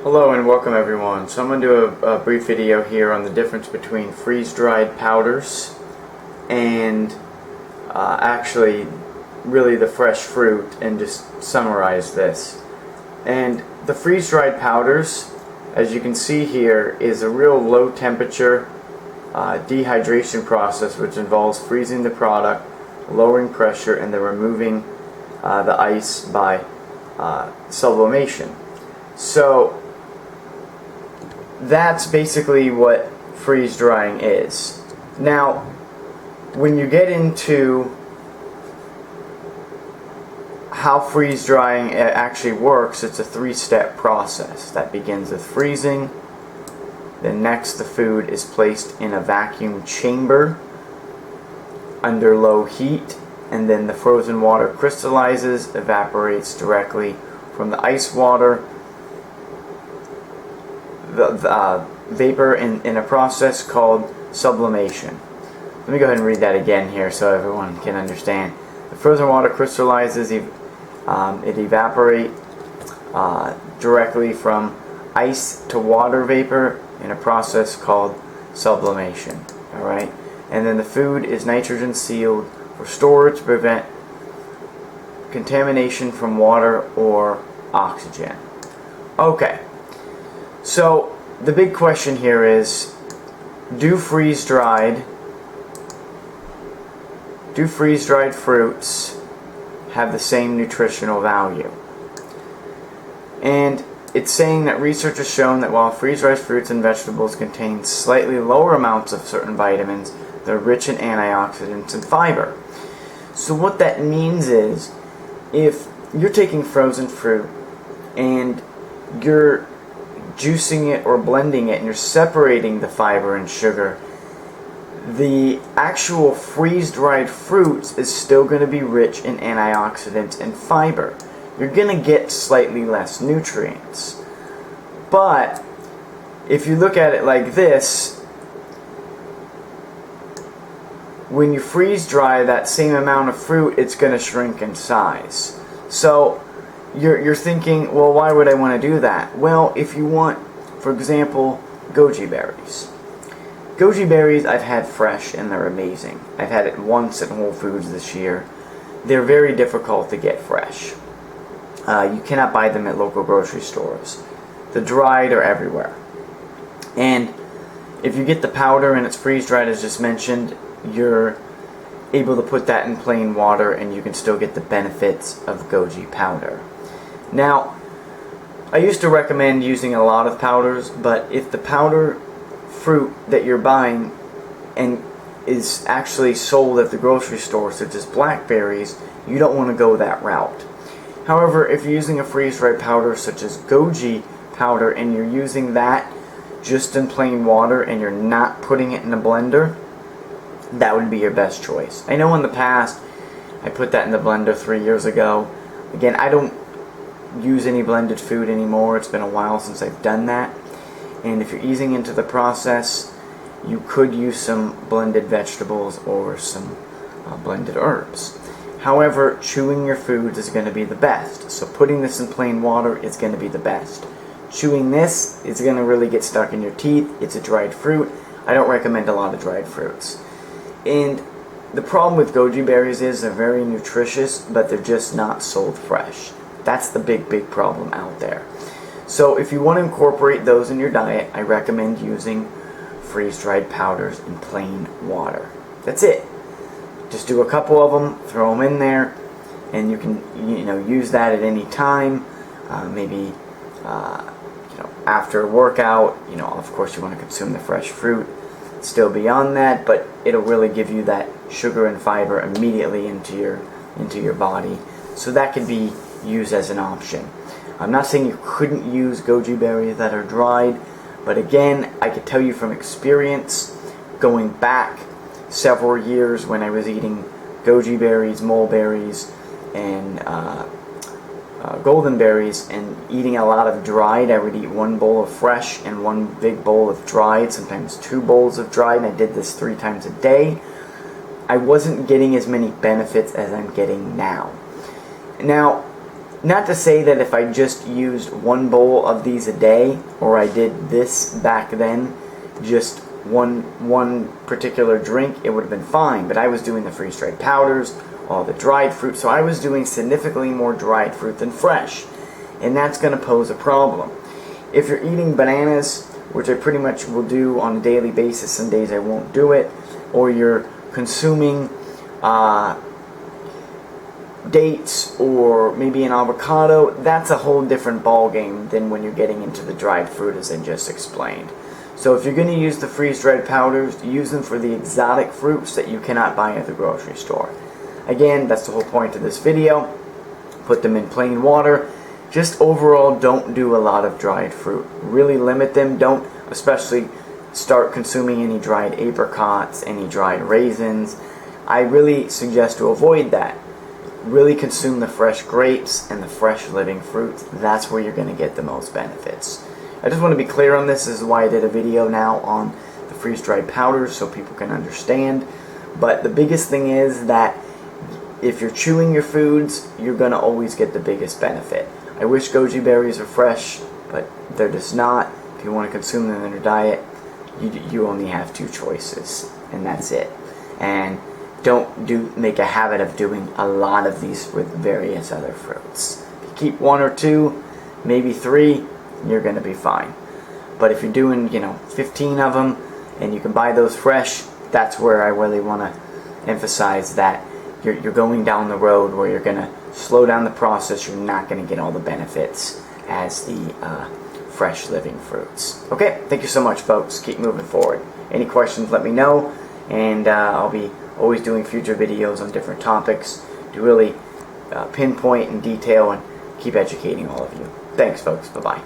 Hello and welcome everyone. So I'm going to do a brief video here on the difference between freeze-dried powders and actually really the fresh fruit, and just summarize this. And the freeze-dried powders, as you can see here, is a real low temperature dehydration process which involves freezing the product, lowering pressure, and then removing the ice by sublimation. So that's basically what freeze drying is. Now, when you get into how freeze drying actually works, it's a three-step process that begins with freezing. Then next, the food is placed in a vacuum chamber under low heat, and then the frozen water crystallizes, evaporates directly from the ice water. The vapor in a process called sublimation. Let me go ahead and read that again here so everyone can understand. The frozen water crystallizes, it evaporates directly from ice to water vapor in a process called sublimation. Alright? And then the food is nitrogen sealed for storage to prevent contamination from water or oxygen. Okay. So the big question here is, do freeze-dried fruits have the same nutritional value? And it's saying that research has shown that while freeze-dried fruits and vegetables contain slightly lower amounts of certain vitamins, they're rich in antioxidants and fiber. So what that means is, if you're taking frozen fruit and you're juicing it or blending it and you're separating the fiber and sugar, the actual freeze-dried fruits is still going to be rich in antioxidants and fiber. You're going to get slightly less nutrients. But if you look at it like this, when you freeze dry that same amount of fruit, it's going to shrink in size. So you're thinking, well, why would I want to do that? Well, if you want, for example, goji berries. Goji berries I've had fresh and they're amazing. I've had it once at Whole Foods this year. They're very difficult to get fresh. You cannot buy them at local grocery stores. The dried are everywhere. And if you get the powder and it's freeze-dried, as just mentioned, you're able to put that in plain water and you can still get the benefits of goji powder. Now, I used to recommend using a lot of powders, but if the powder fruit that you're buying and is actually sold at the grocery store, such as blackberries, you don't want to go that route. However, if you're using a freeze-dried powder such as goji powder and you're using that just in plain water and you're not putting it in a blender, that would be your best choice. I know in the past I put that in the blender 3 years ago. Again, I don't use any blended food anymore. It's been a while since I've done that. And if you're easing into the process, you could use some blended vegetables or some blended herbs. However, chewing your foods is going to be the best. So putting this in plain water is going to be the best. Chewing this is going to really get stuck in your teeth. It's a dried fruit. I don't recommend a lot of dried fruits. And the problem with goji berries is they're very nutritious, but they're just not sold fresh. That's the big problem out there. So if you want to incorporate those in your diet, I recommend using freeze-dried powders in plain water. That's it. Just do a couple of them, throw them in there, and you can use that at any time. Maybe after a workout. Of course you want to consume the fresh fruit. Still beyond that, but it'll really give you that sugar and fiber immediately into your body. So that could be used as an option. I'm not saying you couldn't use goji berries that are dried, but again, I could tell you from experience, going back several years when I was eating goji berries, mulberries, and golden berries, and eating a lot of dried. I would eat one bowl of fresh and one big bowl of dried, sometimes 2 bowls of dried, and I did this 3 times a day. I wasn't getting as many benefits as I'm getting now. Now, not to say that if I just used one bowl of these a day, or I did this back then, just one particular drink, it would have been fine. But I was doing the freeze-dried powders, all the dried fruit, so I was doing significantly more dried fruit than fresh, and that's going to pose a problem. If you're eating bananas, which I pretty much will do on a daily basis, some days I won't do it, or you're consuming dates or maybe an avocado, that's a whole different ball game than when you're getting into the dried fruit, as I just explained. So if you're going to use the freeze-dried powders, use them for the exotic fruits that you cannot buy at the grocery store. Again, that's the whole point of this video. Put them in plain water. Just overall, don't do a lot of dried fruit. Really limit them. Don't especially start consuming any dried apricots, any dried raisins. I really suggest to avoid that. Really consume the fresh grapes and the fresh living fruits. That's where you're going to get the most benefits. I just want to be clear on this. This is why I did a video now on the freeze-dried powders, so people can understand. But the biggest thing is that if you're chewing your foods, you're going to always get the biggest benefit. I wish goji berries were fresh, but they're just not. If you want to consume them in your diet, you only have two choices, and that's it. And don't make a habit of doing a lot of these with various other fruits. If you keep one or two, maybe three, you're going to be fine. But if you're doing, 15 of them, and you can buy those fresh, that's where I really want to emphasize that you're going down the road where you're going to slow down the process. You're not going to get all the benefits as the fresh living fruits. Okay, thank you so much, folks. Keep moving forward. Any questions, let me know, and I'll be always doing future videos on different topics to really pinpoint and detail and keep educating all of you. Thanks, folks. Bye-bye.